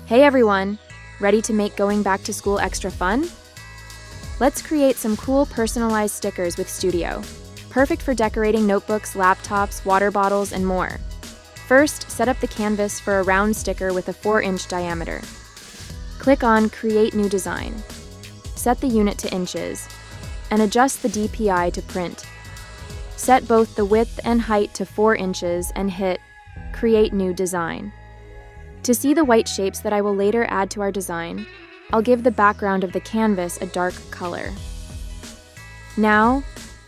Hey everyone! Ready to make going back to school extra fun? Let's create some cool personalized stickers with Studio. Perfect for decorating notebooks, laptops, water bottles, and more. First, set up the canvas for a round sticker with a 4-inch diameter. Click on Create New Design. Set the unit to inches, and adjust the DPI to print. Set both the width and height to 4 inches and hit Create New Design. To see the white shapes that I will later add to our design, I'll give the background of the canvas a dark color. Now,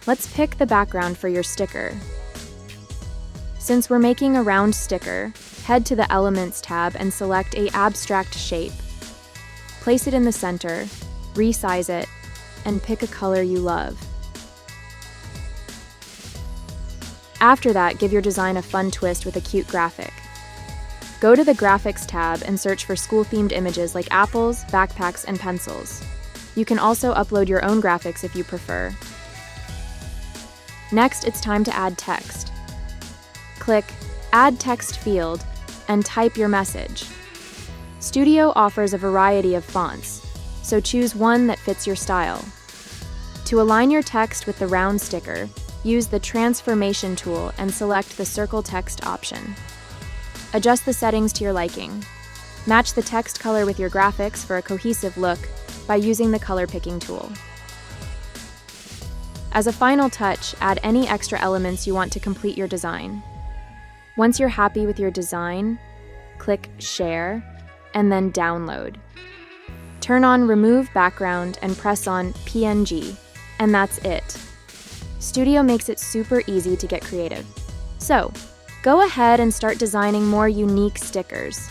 let's pick the background for your sticker. Since we're making a round sticker, head to the Elements tab and select an abstract shape. Place it in the center, resize it, and pick a color you love. After that, give your design a fun twist with a cute graphic. Go to the Graphics tab and search for school-themed images like apples, backpacks, and pencils. You can also upload your own graphics if you prefer. Next, it's time to add text. Click Add Text field and type your message. Studio offers a variety of fonts, so choose one that fits your style. To align your text with the round sticker, use the Transformation tool and select the Circle Text option. Adjust the settings to your liking. Match the text color with your graphics for a cohesive look by using the color picking tool. As a final touch, add any extra elements you want to complete your design. Once you're happy with your design, click Share and then Download. Turn on Remove Background and press on PNG, and that's it. Studio makes it super easy to get creative. So, go ahead and start designing more unique stickers.